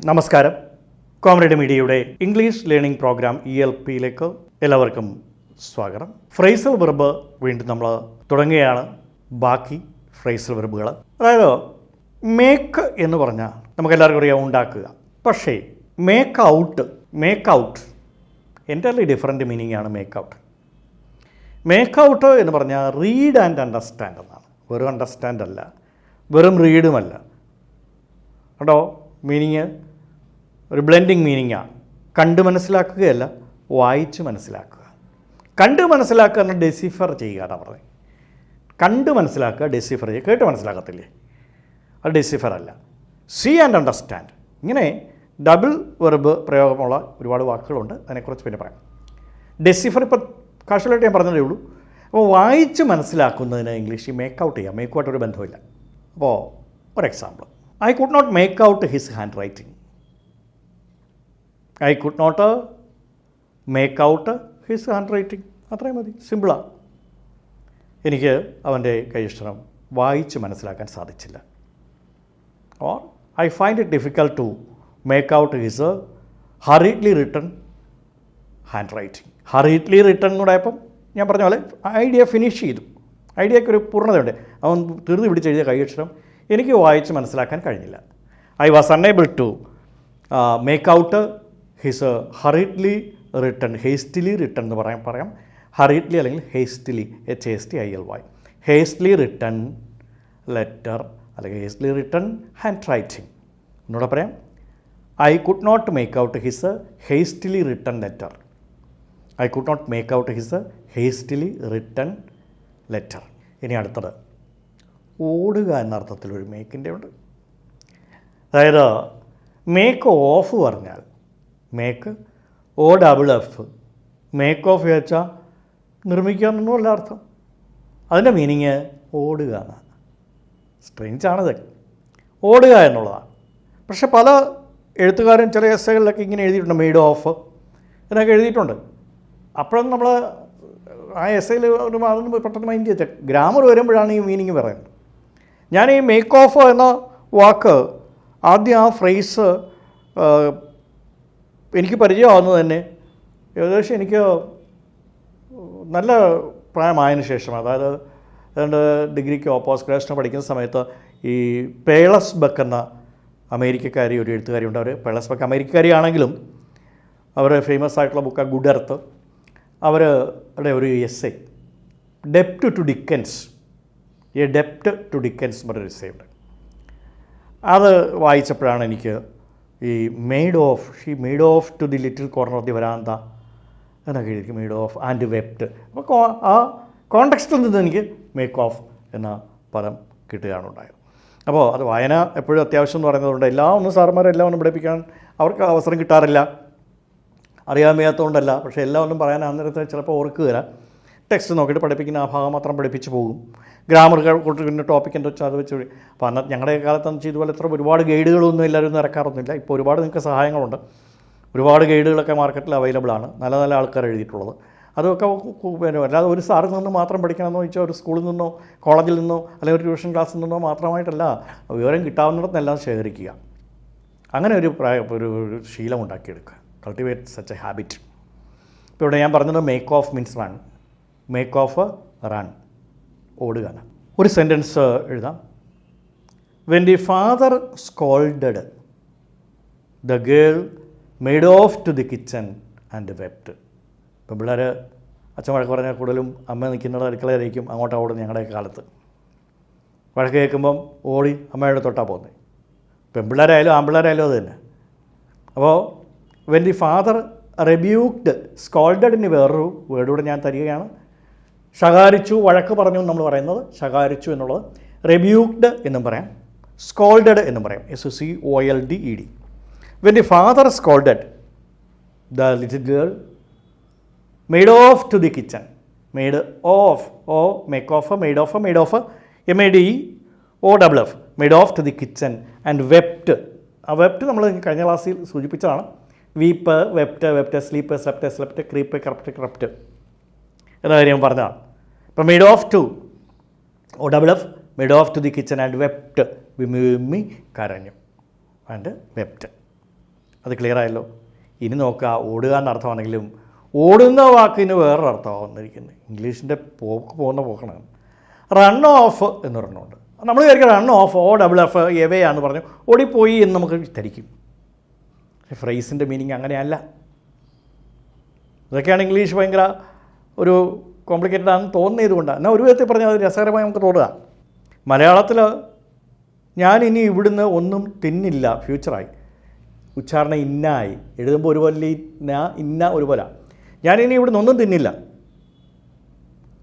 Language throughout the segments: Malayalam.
നമസ്കാരം. കോമ്രേഡ് മീഡിയയുടെ ഇംഗ്ലീഷ് ലേണിംഗ് പ്രോഗ്രാം ELPയിലേക്ക് എല്ലാവർക്കും സ്വാഗതം. ഫ്രേസൽ വെർബ് വീണ്ടും നമ്മൾ തുടങ്ങുകയാണ്. ബാക്കി ഫ്രേസൽ വെർബുകൾ, അതായത് മേക്ക് എന്ന് പറഞ്ഞാൽ നമുക്കെല്ലാവർക്കും അറിയാം ഉണ്ടാക്കുക. പക്ഷേ make out entirely different meaning ആണ് മേക്ക് ഔട്ട്. മേക്ക് ഔട്ട് എന്ന് പറഞ്ഞാൽ റീഡ് ആൻഡ് അണ്ടർസ്റ്റാൻഡ് എന്നാണ്. വെറും അണ്ടർസ്റ്റാൻഡ് അല്ല, വെറും റീഡുമല്ല. കേട്ടോ, മീനിങ് ഒരു ബ്ലെൻഡിങ് മീനിങ്ങാണ്. കണ്ട് മനസ്സിലാക്കുകയല്ല, വായിച്ച് മനസ്സിലാക്കുക. കണ്ട് മനസ്സിലാക്കുക എന്നാൽ ഡെസിഫർ ചെയ്യുകയാണ് പറഞ്ഞത്. കണ്ട് മനസ്സിലാക്കുക, ഡെസിഫർ ചെയ്യുക. കേട്ട് മനസ്സിലാക്കത്തില്ലേ, അത് ഡെസിഫർ അല്ല. സീ ആൻഡ് അണ്ടർസ്റ്റാൻഡ്, ഇങ്ങനെ ഡബിൾ വെർബ് പ്രയോഗമുള്ള ഒരുപാട് വാക്കുകളുണ്ട്. അതിനെക്കുറിച്ച് പിന്നെ പറയാം. ഡെസിഫർ ഇപ്പോൾ കാഷ്വലായിട്ട് ഞാൻ പറഞ്ഞതേ ഉള്ളൂ. അപ്പോൾ വായിച്ച് മനസ്സിലാക്കുന്നതിന് ഇംഗ്ലീഷിൽ മേക്ക് ഔട്ട് ചെയ്യാം. മേക്കുമായിട്ടൊരു ബന്ധമില്ല. അപ്പോൾ ഒരു example, I could not make out his handwriting. I could not make out his handwriting. അത്രയും മതി, സിമ്പിളാണ്. എനിക്ക് അവൻ്റെ കൈയക്ഷരം വായിച്ച് മനസ്സിലാക്കാൻ സാധിച്ചില്ല. Or I find it difficult to make out his hurriedly written handwriting. hurriedly written എന്ന് പറയുമ്പം ഞാൻ പറഞ്ഞ പോലെ ഐഡിയ ഫിനിഷ് ചെയ്തു. ഐഡിയയ്ക്ക് ഒരു പൂർണ്ണതയുണ്ട്. അവൻ ധൃതി പിടിച്ചെഴുതിയ കൈയക്ഷരം എനിക്ക് വായിച്ച് മനസ്സിലാക്കാൻ കഴിഞ്ഞില്ല. I was unable to make out his hurriedly written, hastily written എന്ന് പറയാം. ഹറിഡ്ലി അല്ലെങ്കിൽ hastily, HASTILY, hastily written letter അല്ലെങ്കിൽ ഹേസ്റ്റിലി റിട്ടൺ ഹാൻഡ് റൈറ്റിംഗ്. എന്നോട് പറയാം, I could not make out his hastily written letter. I could not make out his hastily written letter. ഇനി അടുത്തത് ഓടുക എന്നർത്ഥത്തിലൊരു മേക്കിൻ്റെ ഉണ്ട്. അതായത് മേക്ക് ഓഫ് പറഞ്ഞാൽ മേക്ക് OFF, മേക്ക് ഓഫ് വെച്ചാൽ നിർമ്മിക്കുക എന്നൊന്നുമല്ല അർത്ഥം. അതിൻ്റെ മീനിങ് ഓടുക എന്നാണ്. സ്ട്രെയിഞ്ചാണിത്, ഓടുക എന്നുള്ളതാണ്. പക്ഷെ പല എഴുത്തുകാരും ചില എസ്സകളിലൊക്കെ ഇങ്ങനെ എഴുതിയിട്ടുണ്ട്, മെയ്ഡ് ഓഫ് എന്നൊക്കെ എഴുതിയിട്ടുണ്ട്. അപ്പോഴൊന്നും നമ്മൾ ആ എസ്സയിൽ ഒരു അതൊന്നും പെട്ടെന്ന് മൈൻഡ് ചെയ്ത ഗ്രാമർ വരുമ്പോഴാണ് ഈ മീനിങ് പറയുന്നത്. ഞാൻ ഈ മേക്ക് ഓഫ് എന്ന വാക്ക് ആദ്യം ആ ഫ്രേസ് എനിക്ക് പരിചയമാകുന്നത് തന്നെ ഏകദേശം എനിക്ക് നല്ല പ്രായമായതിനു ശേഷം, അതായത് ഏതാണ്ട് ഡിഗ്രിക്കോ പോസ്റ്റ് ഗ്രാജുവേഷനോ പഠിക്കുന്ന സമയത്ത് ഈ പേളസ് ബക്ക് എന്ന അമേരിക്കക്കാരി ഒരു എഴുത്തുകാരിയുണ്ട്. അവർ പേളസ് ബക്ക് അമേരിക്കക്കാരിയാണെങ്കിലും അവർ ഫേമസ് ആയിട്ടുള്ള ബുക്കാണ് ഗുഡ് എർത്ത്. അവരുടെ ഒരു essay ഡെപ്റ്റ് to Dickens, A ഡെപ്റ്റ് to Dickens എന്നൊരു എസ്സേ ഉണ്ട്. അത് വായിച്ചപ്പോഴാണ് എനിക്ക് ഈ made of, she made off to the little corner of the വരാന്ത എന്നൊക്കെ എഴുതി, മെയ്ഡ് ഓഫ് ആൻഡ് വെപ്റ്റ്. അപ്പോൾ ആ കോണ്ടെക്സ്റ്റിൽ നിന്ന് എനിക്ക് മേക്ക് ഓഫ് എന്ന പദം കിട്ടുകയാണ് ഉണ്ടായത്. അപ്പോൾ അത് വായന എപ്പോഴും അത്യാവശ്യം എന്ന് പറയുന്നതുകൊണ്ട് എല്ലാം ഒന്നും സാറുമാരെല്ലാം ഒന്നും പഠിപ്പിക്കാൻ അവർക്ക് അവസരം കിട്ടാറില്ല. അറിയാൻ വയ്യാത്തതുകൊണ്ടല്ല, പക്ഷേ എല്ലാം ഒന്നും പറയാൻ അന്നേരത്തെ ചിലപ്പോൾ ഓർക്കുകയില്ല. ടെക്സ്റ്റ് നോക്കിയിട്ട് പഠിപ്പിക്കുന്ന ആ ഭാഗം മാത്രം പഠിപ്പിച്ച് പോകും. ഗ്രാമർ പിന്നെ ടോപ്പിക് എന്താ വെച്ചാൽ അത് വെച്ച്. അപ്പോൾ അന്ന് ഞങ്ങളുടെ കാലത്തെന്ന് വെച്ചാൽ ഇതുപോലെ എത്ര ഒരുപാട് ഗൈഡുകളൊന്നും എല്ലാവരും ഒന്നും ഇറക്കാറൊന്നുമില്ല. ഇപ്പോൾ ഒരുപാട് നിങ്ങൾക്ക് സഹായങ്ങളുണ്ട്. ഒരുപാട് ഗൈഡുകളൊക്കെ മാർക്കറ്റിൽ അവൈലബിൾ ആണ്, നല്ല നല്ല ആൾക്കാർ എഴുതിയിട്ടുള്ളത്. അതൊക്കെ പിന്നെ അല്ലാതെ ഒരു സാറിൽ നിന്ന് മാത്രം പഠിക്കണമെന്ന് ചോദിച്ചാൽ ഒരു സ്കൂളിൽ നിന്നോ കോളേജിൽ നിന്നോ അല്ലെങ്കിൽ ഒരു ട്യൂഷൻ ക്ലാസ്സിൽ നിന്നോ മാത്രമായിട്ടല്ല, വിവരം കിട്ടാവുന്നിടത്തെല്ലാം ശേഖരിക്കുക. അങ്ങനെ ഒരു ശീലം ഉണ്ടാക്കിയെടുക്കുക. Cultivate such A habit. ഇപ്പോൾ ഇവിടെ ഞാൻ പറഞ്ഞത് make of means run, make of run, ഓടുക. ഒരു സെൻറ്റൻസ് എഴുതാം. When the father scolded the girl made off to the kitchen and wept. ഇപ്പം പിള്ളേർ അച്ഛൻ വഴക്ക് പറഞ്ഞാൽ കൂടുതലും അമ്മ നിൽക്കുന്നത് അടുക്കളയിലായിരിക്കും, അങ്ങോട്ടാണ് ഓടുന്നത്. ഞങ്ങളുടെയൊക്കെ കാലത്ത് വഴക്ക് കേൾക്കുമ്പം ഓടി അമ്മയുടെ തൊട്ടാണ് പോകുന്നത്. പെൺപിള്ളേരായാലും ആൺപിള്ളേരായാലും അത് തന്നെ. അപ്പോൾ വെൻ ദി ഫാദർ റെബ്യൂക്ഡ്, സ്കോൾഡഡിന് വേറൊരു വേർഡ് കൂടെ ഞാൻ തരികയാണ്. ശകാരിച്ചു, വഴക്ക് പറഞ്ഞു നമ്മൾ പറയുന്നത് ശകാരിച്ചു എന്നുള്ളത്. റെബ്യൂക്ഡ് എന്നും പറയാം, സ്കോൾഡഡ് എന്നും പറയാം, SCOLDED. When the father scolded the little girl made off to the kitchen, made off, oh make off, made off, made off MADOFF, made off to the kitchen and wept. ആ വെപ്റ്റ് നമ്മൾ കഴിഞ്ഞ ക്ലാസ്സിൽ സൂചിപ്പിച്ചതാണ്. Weep, wept, sleep, creep, crept എന്ന കാര്യം പറഞ്ഞതാണ്. ഇപ്പം made off to OFF, made off to the kitchen and wept, വിമ്മി കരഞ്ഞു ആൻഡ് വെപ്റ്റ്. അത് ക്ലിയർ ആയല്ലോ. ഇനി നോക്കുക, ഓടുക എന്ന അർത്ഥമാണെങ്കിലും ഓടുന്ന വാക്കിന് വേറൊരു അർത്ഥമാണ് വന്നിരിക്കുന്നത്. ഇംഗ്ലീഷിൻ്റെ പോകുന്ന പോക്കാണ്. റൺ ഓഫ് എന്ന് പറഞ്ഞുകൊണ്ട് നമ്മൾ വിചാരിക്കുക റൺ ഓഫ് OFF എവേ ആണെന്ന് പറഞ്ഞു ഓടിപ്പോയി എന്ന് നമുക്ക് ധരിക്കും. ഫ്രേസിൻ്റെ മീനിങ് അങ്ങനെയല്ല. ഇതൊക്കെയാണ് ഇംഗ്ലീഷ് ഭയങ്കര ഒരു കോംപ്ലിക്കേറ്റഡ് ആണെന്ന് തോന്നിയത് കൊണ്ടാണ്. എന്നാൽ ഒരു വിധത്തിൽ പറഞ്ഞാൽ അത് രസകരമായി നമുക്ക് തോന്നുക. മലയാളത്തിൽ ഞാൻ ഇനി ഇവിടുന്ന് ഒന്നും തിന്നില്ല ഫ്യൂച്ചറായി, ഉച്ചാരണം ഇന്നായി, എഴുതുമ്പോൾ ഒരുപോലെ ഇന്ന ഒരുപോലെ. ഞാനിനി ഇവിടുന്ന് ഒന്നും തിന്നില്ല,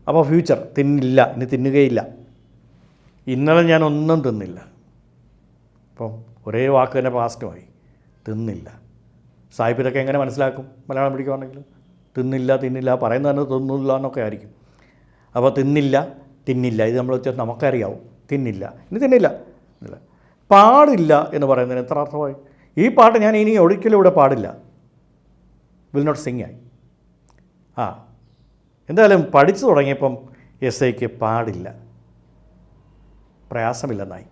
അപ്പോൾ ഫ്യൂച്ചർ തിന്നില്ല, ഇനി തിന്നുകയില്ല. ഇന്നലെ ഞാൻ ഒന്നും തിന്നില്ല, അപ്പം ഒരേ വാക്ക് തന്നെ പാസ്റ്റുമായി, തിന്നില്ല. സാഹിബ് ഇതൊക്കെ എങ്ങനെ മനസ്സിലാക്കും മലയാളം പഠിക്കുകയാണെങ്കിൽ? തിന്നില്ല പറയുന്നത് തന്നെ തിന്നില്ല എന്നൊക്കെ ആയിരിക്കും. അപ്പോൾ തിന്നില്ല ഇത് നമ്മൾ വെച്ചാൽ നമുക്കറിയാവും. തിന്നില്ല, ഇനി തിന്നില്ല. പാടില്ല എന്ന് പറയുന്നതിന് എത്ര അർത്ഥമായി? ഈ പാട്ട് ഞാൻ ഇനി ഒരിക്കലും ഇവിടെ പാടില്ല, വിൽ നോട്ട് സിങ് ആയി. എന്തായാലും പഠിച്ചു തുടങ്ങിയപ്പം SIക്ക് പാടില്ല, പ്രയാസമില്ലെന്നായി.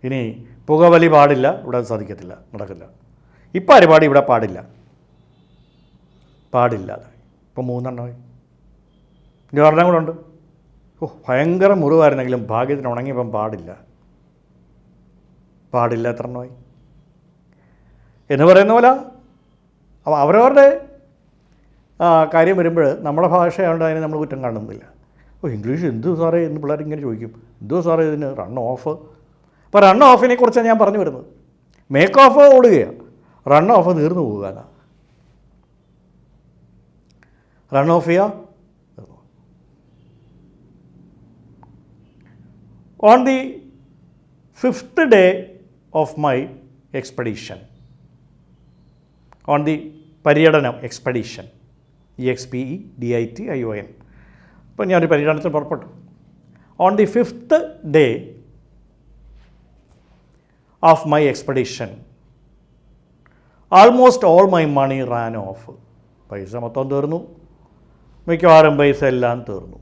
ഇനി പുകവലി പാടില്ല, ഇവിടെ സാധിക്കത്തില്ല, നടക്കില്ല. ഈ പരിപാടി ഇവിടെ പാടില്ല, ഇപ്പം 3 എണ്ണമായി. ഇനി ഒരെണ്ണം കൂടെ ഉണ്ട്. ഭയങ്കര മുറിവായിരുന്നെങ്കിലും ഭാഗ്യത്തിന് ഉണങ്ങിയപ്പം പാടില്ല എത്ര എണ്ണമായി എന്ന് പറയുന്ന പോലെ. അപ്പോൾ അവരവരുടെ കാര്യം വരുമ്പോൾ നമ്മുടെ ഭാഷയായതുകൊണ്ട് അതിനെ നമ്മൾ കുറ്റം കാണുന്നില്ല. ഇംഗ്ലീഷ് എന്തു സാറേ എന്ന് പിള്ളേർ ഇങ്ങനെ ചോദിക്കും, എന്തോ സാറേ ഇതിന് റൺ ഓഫ്. അപ്പോൾ റൺ ഓഫിനെ കുറിച്ചാണ് ഞാൻ പറഞ്ഞു വരുന്നത്. മേക്ക് ഓഫ് ഓടുകയാണ്, റൺ ഓഫ് തീർന്നു പോവുക എന്നാ. റൺ ഓഫ് ചെയ്യുക. On the 5th day of my expedition, on the പര്യടനം, എക്സ്പെഡീഷൻ, EXPEDITION. അപ്പോൾ ഞാനൊരു പര്യടനത്തിന് പുറപ്പെട്ടു. On the 5th day of my expedition, almost all my money ran off. പൈസ മൊത്തം തീർന്നു, മിക്കവാറും പൈസ എല്ലാം തീർന്നു.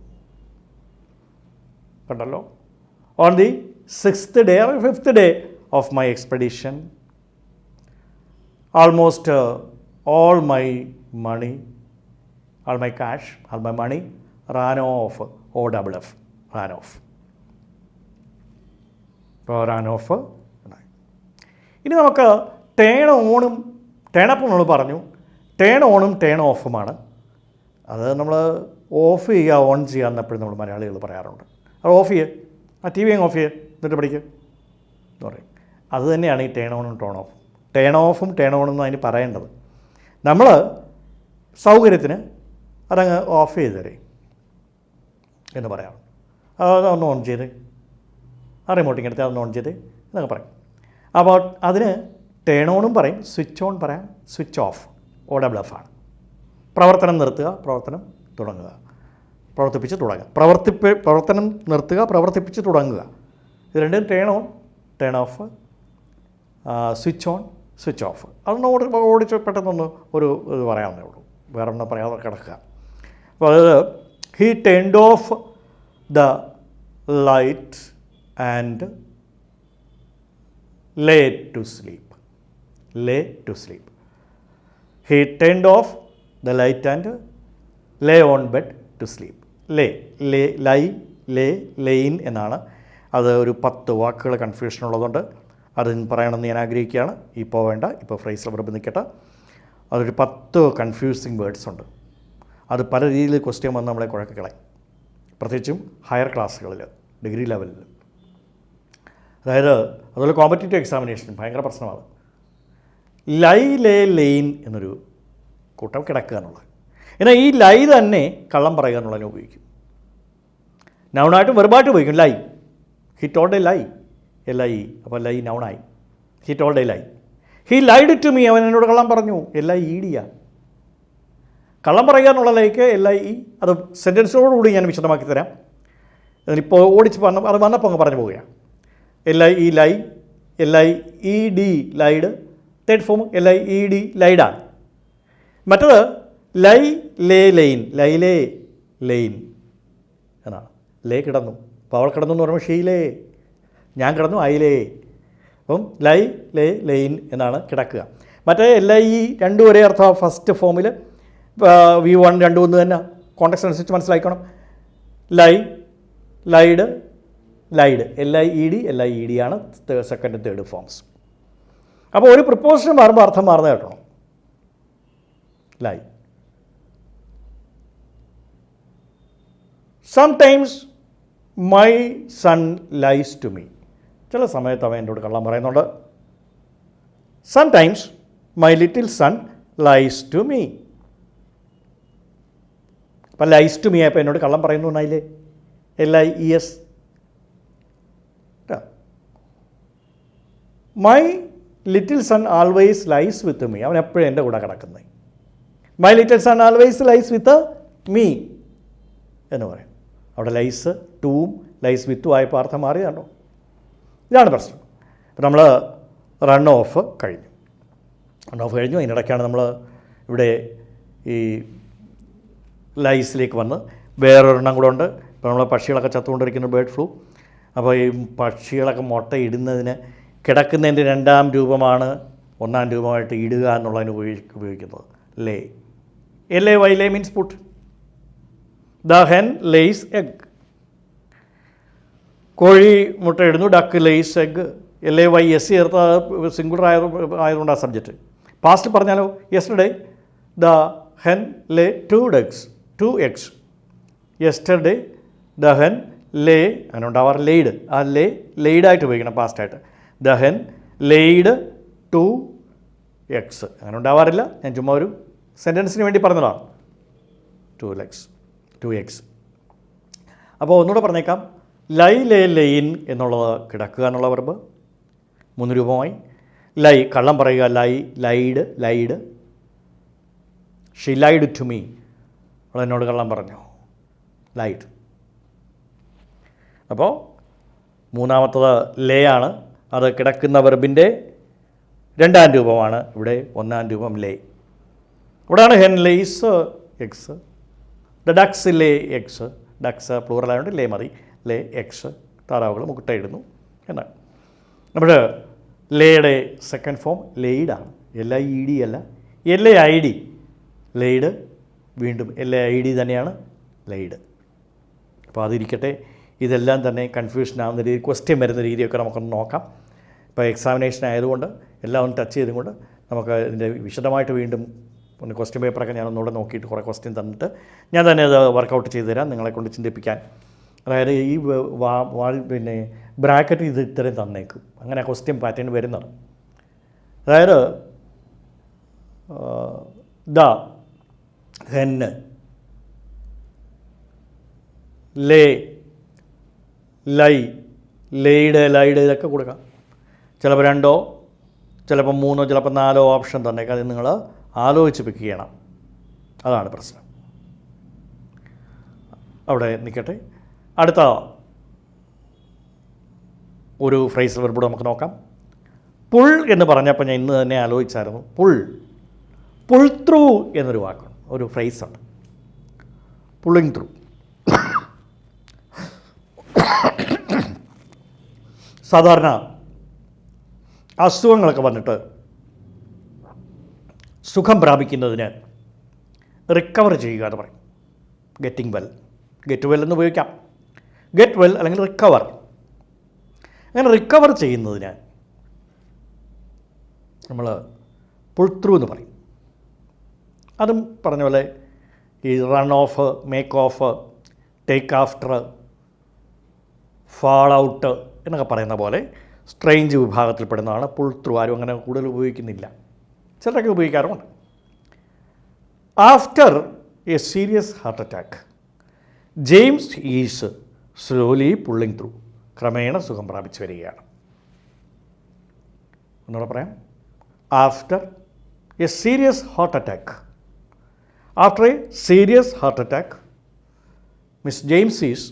കണ്ടല്ലോ. On the 6th day or 5th day of my expedition, almost all my money, all my cash, all my money ran off. OFF, ran off. ran off. ഇനി നമുക്ക് ടേൺ ഓണും ടേണപ്പ് നമ്മൾ പറഞ്ഞു, ടേൺ ഓണും ടേൺ ഓഫുമാണ്. അത് നമ്മൾ ഓഫ് ചെയ്യുക ഓൺ ചെയ്യുക എന്നെപ്പോഴും നമ്മൾ മലയാളികൾ പറയാറുണ്ട്. അത് ഓഫ് ചെയ്യുക, TV അങ്ങ് ഓഫ് ചെയ്യുക, എന്നിട്ട് പഠിക്കുക എന്ന് പറയും. അത് തന്നെയാണ് ഈ ടേൺ ഓണും ടേൺ ഓഫും. ടേൺ ഓഫും ടേൺ ഓണും അതിന് പറയേണ്ടത്. നമ്മൾ സൗകര്യത്തിന് അതങ്ങ് ഓഫ് ചെയ്ത് തരേ എന്ന് പറയാം. അതൊന്ന് ഓൺ ചെയ്ത്, ആ റിമോട്ടിങ് എടുത്ത് അതൊന്ന് ഓൺ ചെയ്ത് എന്നൊക്കെ പറയും. അപ്പോൾ അതിന് ടേൺ ഓണും പറയും, സ്വിച്ച് ഓൺ പറയാം, സ്വിച്ച് ഓഫ് OFF ആണ്. പ്രവർത്തനം നിർത്തുക, പ്രവർത്തനം തുടങ്ങുക, പ്രവർത്തിപ്പിച്ച് തുടങ്ങുക, പ്രവർത്തനം നിർത്തുക, പ്രവർത്തിപ്പിച്ച് തുടങ്ങുക. ഇത് രണ്ടും turn on turn of, switch on switch off. അതൊന്ന് ഓടിച്ച് പെട്ടെന്നൊന്ന് ഒരു ഇത് പറയാവുന്നേ ഉള്ളൂ, വേറെ ഒന്നും പറയാതെ കിടക്കുക. അപ്പോൾ അതായത് he turned of the light and lay to sleep. He turned off the light and lay on bed to sleep. Lain എന്നാണ്. അത് ഒരു 10 വാക്കുകൾ കൺഫ്യൂഷൻ ഉള്ളതുകൊണ്ട് അത് പറയണമെന്ന് ഞാൻ ആഗ്രഹിക്കുകയാണ്. ഇപ്പോൾ വേണ്ട, ഇപ്പോൾ ഫ്രേസിൽ വെറുതെ നിൽക്കട്ടെ. അതൊരു 10 കൺഫ്യൂസിങ് വേർഡ്സ് ഉണ്ട്. അത് പല രീതിയിൽ ക്വസ്റ്റ്യൻ വന്ന് നമ്മളെ കുഴക്കിക്കളയും, പ്രത്യേകിച്ചും ഹയർ ക്ലാസ്സുകളിൽ, ഡിഗ്രി ലെവലിൽ. അതായത് അതുപോലെ കോമ്പറ്റേറ്റീവ് എക്സാമിനേഷൻ ഭയങ്കര പ്രശ്നമാണ്. ലെയിൻ എന്നൊരു കൂട്ടം കിടക്കുക എന്നുള്ളത്. എന്നാൽ ഈ ലൈ തന്നെ കള്ളം പറയുക എന്നുള്ളതിനെ ഉപയോഗിക്കും. നൗണായിട്ട് വെറുപായിട്ട് ഉപയോഗിക്കും. Lie, he told a lie, LIE. അപ്പോൾ ലൈ നൗണായി. He told a lie, he lied to me, അവൻ എന്നോട് കള്ളം പറഞ്ഞു. LIED. കള്ളം പറയുക എന്നുള്ള ലൈക്ക് LIE. അത് സെൻറ്റൻസോടുകൂടി ഞാൻ വിശദമാക്കി തരാം. അതിനിപ്പോൾ ഓടിച്ച് അത് വന്നപ്പോൾ അങ്ങ് പറഞ്ഞു പോവുകയാണ്. LIE lie, LIED lied, third form LIED ലൈഡാണ്. മറ്റത് ലൈൻ, ലൈൻ എന്നാണ്. ലേ കിടന്നു. അപ്പോൾ അവൾ കിടന്നു എന്ന് പറയുമ്പോൾ ഷീലേ, ഞാൻ കിടന്നു, ഐലേ. അപ്പം ലൈ, ലേ, ലെയിൻ എന്നാണ് കിടക്കുക. മറ്റേ LIE രണ്ടും ഒരേ അർത്ഥം. ഫസ്റ്റ് ഫോമിൽ V1 രണ്ടും ഒന്ന് തന്നെ, കോൺടെക്സ്റ്റ് അനുസരിച്ച് മനസ്സിലാക്കണം. Lie, lied, lied, LIED, LIED ആണ് സെക്കൻഡ് തേർഡ് ഫോംസ്. അപ്പോൾ ഒരു പ്രിപ്പോസിഷൻ മാറുമ്പോൾ അർത്ഥം മാറുന്നത് കേട്ടോ. Lie. Sometimes my son lies to me. ചില സമയത്ത് അവൻ എന്നോട് കള്ളം പറയുന്നുണ്ട്. Sometimes my little son lies to me. അപ്പം ലൈസ് ടു മീ ആയപ്പോൾ എന്നോട് കള്ളം പറയുന്നു എന്നായില്ലേ, LIES. My little son always lies with me. അവൻ എപ്പോഴും എൻ്റെ കൂടെ കിടക്കുന്നത്. My little son always lies with me എന്ന് പറയും. അവിടെ ലൈസ് ടൂവും ലൈസ് വിത്തും ആയപ്പോൾ അർത്ഥം മാറിയതാണോ? ഇതാണ് പ്രശ്നം. ഇപ്പം നമ്മൾ റൺ ഓഫ് കഴിഞ്ഞു. അതിനിടയ്ക്കാണ് നമ്മൾ ഇവിടെ ഈ ലൈസിലേക്ക് വന്ന് വേറൊരെണ്ണം കൂടെ ഉണ്ട്. ഇപ്പോൾ നമ്മൾ പക്ഷികളൊക്കെ ചത്തുകൊണ്ടിരിക്കുന്ന ബേർഡ് ഫ്ലൂ. അപ്പോൾ ഈ പക്ഷികളൊക്കെ മുട്ട ഇടുന്നതിന് കിടക്കുന്നതിൻ്റെ രണ്ടാം രൂപമാണ് ഒന്നാം രൂപമായിട്ട് ഇടുക എന്നുള്ളതിന് ഉപയോഗിക്കുന്നത്. Lay. LAY, lay means put. The hen lays egg. കോഴി മുട്ട ഇടുന്നു. Duck lays egg. LAYS ചേർത്ത സിംഗുലർ ആയതുകൊണ്ട് ആ സബ്ജക്റ്റ്. പാസ്റ്റ് പറഞ്ഞാലോ, yesterday the hen lay 2 eggs. Yesterday the hen lay, അങ്ങനെ ഉണ്ടാവാറ് ലെയ്ഡ്. ആ ലേ ലെയ്ഡായിട്ട് ഉപയോഗിക്കണം പാസ്റ്റായിട്ട്. The hen laid 2 eggs. അങ്ങനെ ഉണ്ടാവാറില്ല. ഞാൻ ചുമ്മാ ഒരു സെൻറ്റൻസിന് വേണ്ടി പറഞ്ഞതാണ്. 2 eggs. അപ്പോൾ ഒന്നുകൂടെ പറഞ്ഞേക്കാം. ലൈ, ലേ, ലെയിൻ എന്നുള്ളത് കിടക്കുക എന്നുള്ള വെർബ് 3 രൂപമായി. ലൈ, കള്ളം പറയുക. Lie, lied, lied. She lied to me. അവൾ എന്നോട് കള്ളം പറഞ്ഞു. ലൈഡ്. അപ്പോൾ മൂന്നാമത്തത് ലേ ആണ്. അത് കിടക്കുന്ന വെർബിൻ്റെ രണ്ടാം രൂപമാണ്. ഇവിടെ ഒന്നാം രൂപം ലേ. ഇവിടെയാണ് hen lays eggs. The ducks lay eggs. Ducks പ്ലൂറലായതുകൊണ്ട് ലേ മതി. Lay eggs. താറാവുകൾ മുട്ടയിടുന്നു എന്നാണ്. നമ്മുടെ ലേയുടെ സെക്കൻഡ് ഫോം ലെയ്ഡാണ്. LIED അല്ല, LAID. ലെയ്ഡ് വീണ്ടും LAID തന്നെയാണ് ലെയ്ഡ്. അപ്പോൾ അതിരിക്കട്ടെ. ഇതെല്ലാം തന്നെ കൺഫ്യൂഷൻ ആവുന്ന രീതി, ക്വസ്റ്റ്യൻ വരുന്ന രീതിയൊക്കെ നമുക്കൊന്ന് നോക്കാം. ഇപ്പോൾ എക്സാമിനേഷൻ ആയതുകൊണ്ട് എല്ലാം ഒന്ന് ടച്ച് ചെയ്തുകൊണ്ട് നമുക്ക് ഇതിൻ്റെ വിശദമായിട്ട് വീണ്ടും ഒന്ന് ക്വസ്റ്റ്യൻ പേപ്പറൊക്കെ ഞാനൊന്നുകൂടെ നോക്കിയിട്ട് കുറേ ക്വസ്റ്റ്യൻ തന്നിട്ട് ഞാൻ തന്നെ അത് വർക്കൗട്ട് ചെയ്ത് തരാം നിങ്ങളെ കൊണ്ട് ചിന്തിപ്പിക്കാൻ. അതായത് ഈ പിന്നെ ബ്രാക്കറ്റ് ഇത് ഇത്രയും തന്നേക്കും. അങ്ങനെ ക്വസ്റ്റ്യൻ പാറ്റേൺ വരുന്നത്. അതായത് ദ ഹെന്ന്, ലേ, ലൈ, ലെയ്ഡ്, ലൈഡ് ഇതൊക്കെ കൊടുക്കാം. ചിലപ്പോൾ 2, ചിലപ്പോൾ 3, ചിലപ്പോൾ 4 ഓപ്ഷൻ തന്നേക്കാം. അത് നിങ്ങൾ ആലോചിച്ച് പിക്ക് ചെയ്യണം. അതാണ് പ്രശ്നം. അവിടെ നിൽക്കട്ടെ. അടുത്ത ഒരു ഫ്രേസ് വെർബ് നമുക്ക് നോക്കാം. പുൾ എന്ന് പറഞ്ഞപ്പോൾ ഞാൻ ഇന്ന് തന്നെ ആലോചിച്ചായിരുന്നു. പുൾ ത്രൂ എന്നൊരു വാക്കാണ്, ഒരു ഫ്രേസാണ്. Pulling through. സാധാരണ അസുഖങ്ങളൊക്കെ വന്നിട്ട് സുഖം പ്രാപിക്കുന്നതിന് റിക്കവർ ചെയ്യുക എന്ന് പറയും. ഗെറ്റിംഗ് വെൽ, ഗെറ്റ് വെൽ എന്ന് ഉപയോഗിക്കാം. ഗെറ്റ് വെൽ അല്ലെങ്കിൽ റിക്കവർ. അങ്ങനെ റിക്കവർ ചെയ്യുന്നതിന് നമ്മൾ പുൾ ത്രൂ എന്ന് പറയും. അതും പറഞ്ഞ പോലെ ഈ run off, make of, take after, fall out എന്നൊക്കെ പറയുന്ന പോലെ സ്ട്രെയിഞ്ച് വിഭാഗത്തിൽപ്പെടുന്നതാണ് പുൾ ത്രൂ. ആരും അങ്ങനെ കൂടുതൽ ഉപയോഗിക്കുന്നില്ല, ചിലരൊക്കെ ഉപയോഗിക്കാറുമുണ്ട്. After a serious heart attack James is slowly pulling through. ക്രമേണ സുഖം പ്രാപിച്ചു വരികയാണ്. ഒന്നുകൂടെ പറയാം. After a serious heart attack, after a serious heart attack Miss James is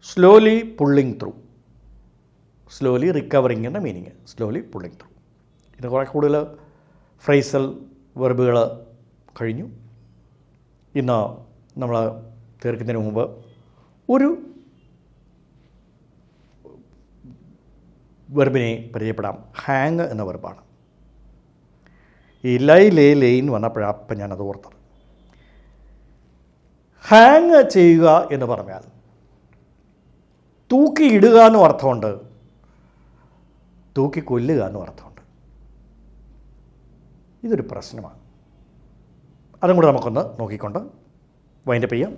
slowly pulling through. Slowly recovering എന്ന മീനിങ്, സ്ലോലി പുള്ളിങ് ത്രൂ. ഇത് കുറേ കൂടുതൽ ഫ്രേസൽ വെർബുകൾ കഴിഞ്ഞു. ഇന്ന് നമ്മൾ തീർക്കുന്നതിന് മുമ്പ് ഒരു വെർബിനെ പരിചയപ്പെടാം. ഹാങ് എന്ന വെർബാണ്. ഈ ലൈ ലേ ലെയിൻ വന്നപ്പോഴാണ് അപ്പം ഞാനത് ഓർത്തത്. ഹാങ് ചെയ്യുക എന്ന് പറഞ്ഞാൽ തൂക്കിയിടുക എന്നും അർത്ഥമുണ്ട്, തൂക്കി കൊല്ലുക എന്നും അർത്ഥമുണ്ട്. ഇതൊരു പ്രശ്നമാണ്. അതും കൂടെ നമുക്കൊന്ന് നോക്കിക്കൊണ്ട് വൈൻഡപ്പ് ചെയ്യാം.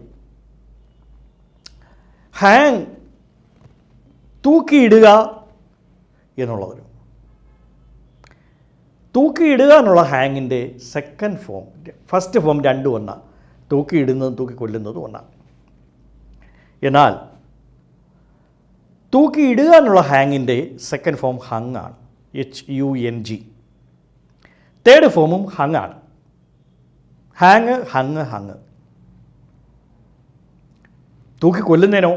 ഹാങ്, തൂക്കിയിടുക എന്നുള്ളതൊരു, തൂക്കിയിടുക എന്നുള്ള ഹാങ്ങിൻ്റെ സെക്കൻഡ് ഫോം, ഫസ്റ്റ് ഫോം രണ്ടും ഒന്നാണ്. തൂക്കിയിടുന്നതും തൂക്കിക്കൊല്ലുന്നതും ഒന്നാണ്. എന്നാൽ തൂക്കിയിടുക എന്നുള്ള ഹാങ്ങിൻ്റെ സെക്കൻഡ് ഫോം ഹങ് ആണ്, HUNG. തേർഡ് ഫോമും ഹങ് ആണ്. Hang, hung, hung. തൂക്കിക്കൊല്ലുന്നതിനോ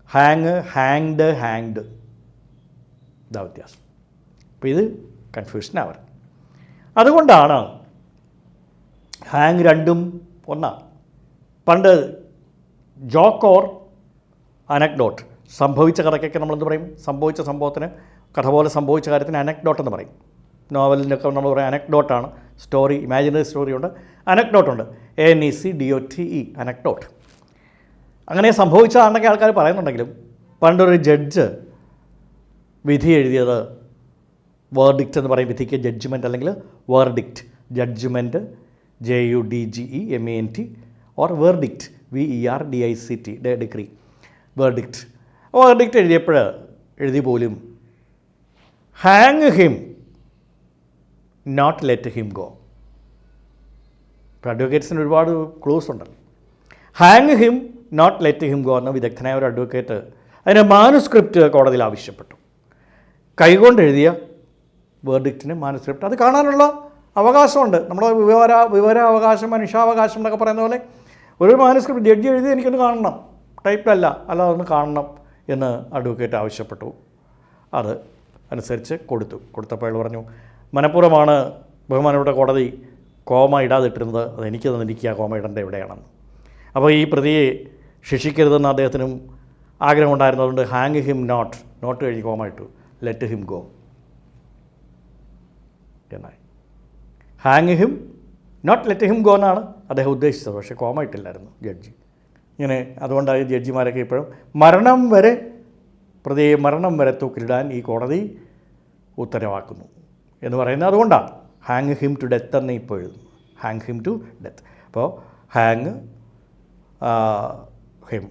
ഹാങ്, ഹാങ്ഡ്, ഹാങ്ഡ്. ഇതാ വ്യത്യാസം. അപ്പോൾ ഇത് കൺഫ്യൂഷനാവരുത്. അതുകൊണ്ടാണ് ഹാങ് രണ്ടും ഒന്നാണ്. പണ്ട് ജോക്ക് ഓർ അനക്ഡോട്ട്, സംഭവിച്ച കഥയ്ക്കൊക്കെ നമ്മളെന്ത് പറയും? സംഭവിച്ച സംഭവത്തിന്, കഥ പോലെ സംഭവിച്ച കാര്യത്തിന് അനക്ഡോട്ട് എന്ന് പറയും. നോവലിനൊക്കെ നമ്മൾ പറയും അനക്ഡോട്ടാണ്. സ്റ്റോറി, ഇമാജിനറി സ്റ്റോറി ഉണ്ട്, അനക്ഡോട്ടുണ്ട്. ANECDOTE, anecdote. അങ്ങനെ സംഭവിച്ചതാണെന്നൊക്കെ ആൾക്കാർ പറയുന്നുണ്ടെങ്കിലും പണ്ടൊരു ജഡ്ജ് വിധി എഴുതിയത് വേർഡിക്റ്റ് എന്ന് പറയും. വിധിക്ക് ജഡ്ജ്മെൻറ്റ് അല്ലെങ്കിൽ verdict. Judgement JUDGEMENT or verdict VERDICT, degree. Verdict. Verdict എഴുതിയപ്പോൾ എഴുതി പോലും hang him, not let him go. ഇപ്പോൾ അഡ്വക്കേറ്റ്സിന് ഒരുപാട് ക്ലൂസ് ഉണ്ടല്ലോ. Hang him, not let him go എന്ന വിദഗ്ധനായ ഒരു അഡ്വക്കേറ്റ് അതിൻ്റെ മാനുസ്ക്രിപ്റ്റ് കോടതിയിൽ ആവശ്യപ്പെട്ടു. കൈകൊണ്ട് എഴുതിയ വേർഡിക്റ്റിന് മാനുസ്ക്രിപ്റ്റ് അത് കാണാനുള്ള അവകാശമുണ്ട്. നമ്മൾ വിവരാവകാശം, മനുഷ്യാവകാശം എന്നൊക്കെ പറയുന്ന പോലെ ഒരു മാനുസ്ക്രിപ്റ്റ് ജഡ്ജി എഴുതി എനിക്കൊന്ന് കാണണം, ടൈപ്പിലല്ല, അല്ലാതെ ഒന്ന് കാണണം എന്ന് അഡ്വക്കേറ്റ് ആവശ്യപ്പെട്ടു. അത് അനുസരിച്ച് കൊടുത്തപ്പോൾ അയാൾ പറഞ്ഞു, മനഃപൂർവ്വമാണ് ബഹുമാനപ്പെട്ട കോടതി കോമ ഇടാതിട്ടിരുന്നത്, അത് എനിക്ക് തന്നിരിക്കുക കോമ ഇടേണ്ട എവിടെയാണെന്ന്. അപ്പോൾ ഈ പ്രതിയെ ശിക്ഷിക്കരുതെന്ന് അദ്ദേഹത്തിനും ആഗ്രഹമുണ്ടായിരുന്നതുകൊണ്ട് ഹാങ് ഹിം, നോട്ട് കഴിഞ്ഞ് കോമ ഇട്ടു, ലെറ്റ് ഹിം ഗോ എന്നായി. Hang him, not let him go എന്നാണ് അദ്ദേഹം ഉദ്ദേശിച്ചത്. പക്ഷേ കോമ ഇട്ടില്ലായിരുന്നു ജഡ്ജി. ഇങ്ങനെ അതുകൊണ്ടായി ജഡ്ജിമാരൊക്കെ ഇപ്പോഴും പ്രതിയെ മരണം വരെ തൂക്കിലിടാൻ ഈ കോടതി ഉത്തരവാക്കുന്നു എന്ന് പറയുന്നത് അതുകൊണ്ടാണ്. ഹാങ് ഹിം ടു ഡെത്ത് എന്ന് ഇപ്പോൾ എഴുതുന്നു. Hang him to death. അപ്പോൾ hang him,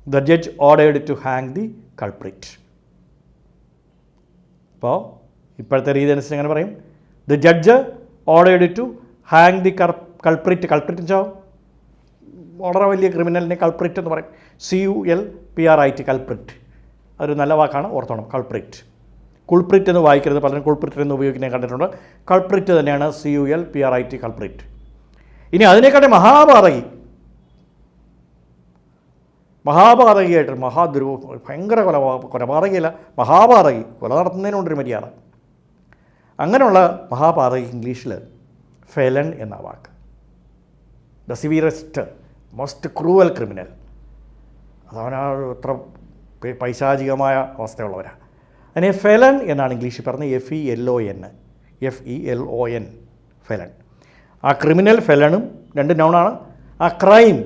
the judge ordered to hang the culprit. അപ്പോൾ ഇപ്പോഴത്തെ രീതി അനുസരിച്ച് എങ്ങനെ പറയും? The judge ordered to hang the culprit. Culprit വെച്ചാൽ വളരെ വലിയ ക്രിമിനലിനെ കൾപ്രിറ്റ് എന്ന് പറയും. CULPRIT, culprit. അതൊരു നല്ല വാക്കാണ്, ഓർത്തോണം. കൾപ്രിറ്റ്. കുൾപ്രിറ്റ് എന്ന് വായിക്കരുത്, പലരും കുൾപ്രിറ്റ് എന്ന് ഉപയോഗിക്കുന്നത് കണ്ടിട്ടുണ്ട്. കൾപ്രിറ്റ് തന്നെയാണ് CULPRIT, കൾപ്രിറ്റ്. ഇനി അതിനെക്കാട്ടി മഹാപാതകിയായിട്ട് ഭയങ്കര കൊലപാതകിയല്ല, മഹാപാതകി, കൊല നടത്തുന്നതിനുകൊണ്ടൊരു മര്യാദ. അങ്ങനെയുള്ള മഹാപാതകി ഇംഗ്ലീഷിൽ ഫെലൺ എന്ന വാക്ക്. The severest, most cruel criminal. അതവനാ എത്ര പൈശാചികമായ അവസ്ഥയുള്ളവരാണ്. അതിനെ ഫെലൺ എന്നാണ് ഇംഗ്ലീഷിൽ പറഞ്ഞത്. FELON, ഫെലൺ. ആ ക്രിമിനൽ ഫെലണും രണ്ട് നൗണാണ്. ആ ക്രൈം,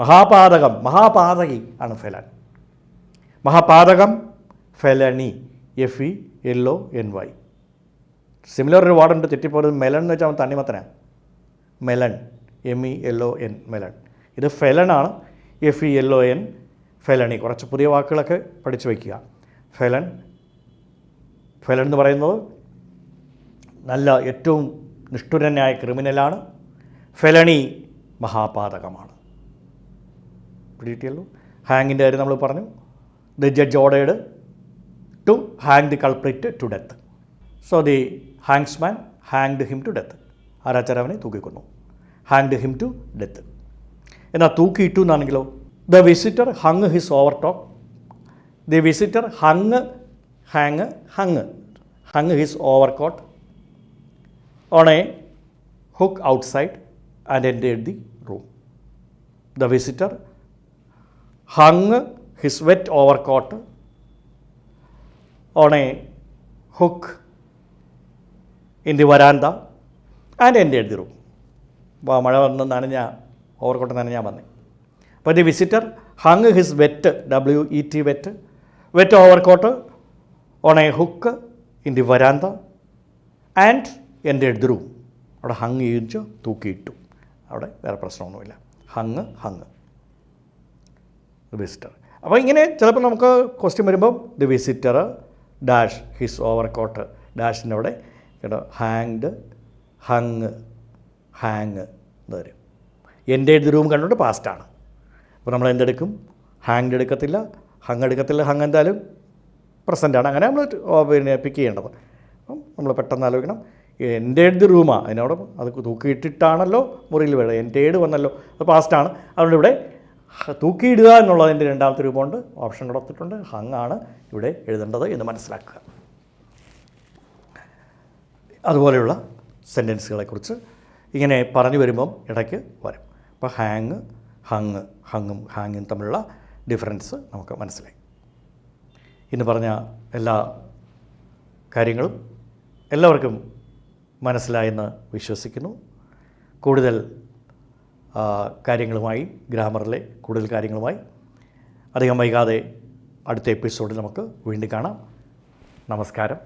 മഹാപാതകി ആണ് ഫെലൺ. മഹാപാതകം ഫെലണി, FELONY. സിമിലർ ഒരു വാർഡുണ്ട്, തെറ്റിപ്പോയത് മെലൺ എന്ന് വെച്ചാൽ അവൻ തണ്ണിമത്തനാണ്. Melon, MELON, melon. ഇത് ഫെലണാണ്, FELON, ഫെലണി. കുറച്ച് പുതിയ വാക്കുകളൊക്കെ പഠിച്ചു വയ്ക്കുക. ഫെലൺ എന്ന് പറയുന്നത് നല്ല ഏറ്റവും നിഷ്ഠുരനായ ക്രിമിനലാണ്. ഫെലണി മഹാപാതകമാണ്. പിടികിട്ടിയല്ലോ. ഹാങ്ങിൻ്റെ കാര്യം നമ്മൾ പറഞ്ഞു. The judge ordered to hang the culprit to death. So the hangsman hanged him to death. ആരാച്ചാരവനെ തൂക്കിക്കൊന്നു. Hanged him to death. എന്നാൽ തൂക്കിയിട്ടു എന്നാണെങ്കിലോ? ദ വിസിറ്റർ ഹങ് ഹിസ് ഓവർടോക്ക്. The visitor hang his overcoat on a hook outside and entered the room. The visitor hung his wet overcoat on a hook in the veranda and entered the room. മഴ വന്ന് നനഞ്ഞ ഓവർകോട്ട് നനഞ്ഞാൽ വന്നേ. അപ്പോൾ the visitor hung his wet, wet, wet overcoat on a hook in the veranda and entered the room. അവിടെ ഹങ് ചെയ്യിച്ചു, തൂക്കിയിട്ടു. അവിടെ വേറെ പ്രശ്നമൊന്നുമില്ല. Hung visitor. അപ്പോൾ ഇങ്ങനെ ചിലപ്പോൾ നമുക്ക് ക്വസ്റ്റ്യൻ വരുമ്പം the visitor dash his overcoat ഡാഷിൻ്റെ അവിടെ കേട്ടോ ഹാങ്ഡ് ഹങ് എന്ന് വരും. എൻ്റെ ദി റൂം കണ്ടുകൊണ്ട് പാസ്റ്റാണ്. അപ്പോൾ നമ്മൾ എന്തെടുക്കും? ഹാങ്ഡ് എടുക്കത്തില്ല, ഹങ് എടുക്കത്തില്ല. ഹങ് എന്തായാലും പ്രസൻറ്റാണ്. അങ്ങനെ നമ്മൾ പിക്ക് ചെയ്യേണ്ടത്. അപ്പം നമ്മൾ പെട്ടെന്ന് ആലോചിക്കണം, എൻ്റെ ദി റൂമാണ്, അതിനോട് അത് തൂക്കിയിട്ടിട്ടാണല്ലോ മുറിയിൽ വേണം. എൻ്റെ വന്നല്ലോ, അത് പാസ്റ്റാണ്. അതുകൊണ്ട് ഇവിടെ തൂക്കിയിടുക എന്നുള്ളതിൻ്റെ രണ്ടാമത്തെ രൂപമുണ്ട്, ഓപ്ഷൻ കൊടുത്തിട്ടുണ്ട്. ഹങ് ആണ് ഇവിടെ എഴുതേണ്ടത് എന്ന് മനസ്സിലാക്കുക. അതുപോലെയുള്ള സെൻറ്റൻസുകളെക്കുറിച്ച് ഇങ്ങനെ പറഞ്ഞു വരുമ്പം ഇടയ്ക്ക് വരും. അപ്പോൾ ഹങ്ങും ഹാങ്ങും തമ്മിലുള്ള ഡിഫറൻസ് നമുക്ക് മനസ്സിലായി. ഇന്ന് പറഞ്ഞ എല്ലാ കാര്യങ്ങളും എല്ലാവർക്കും മനസ്സിലായെന്ന് വിശ്വസിക്കുന്നു. കൂടുതൽ കാര്യങ്ങളുമായി, ഗ്രാമറിലെ കൂടുതൽ കാര്യങ്ങളുമായി അധികം വൈകാതെ അടുത്ത എപ്പിസോഡിൽ നമുക്ക് വീണ്ടും കാണാം. നമസ്കാരം.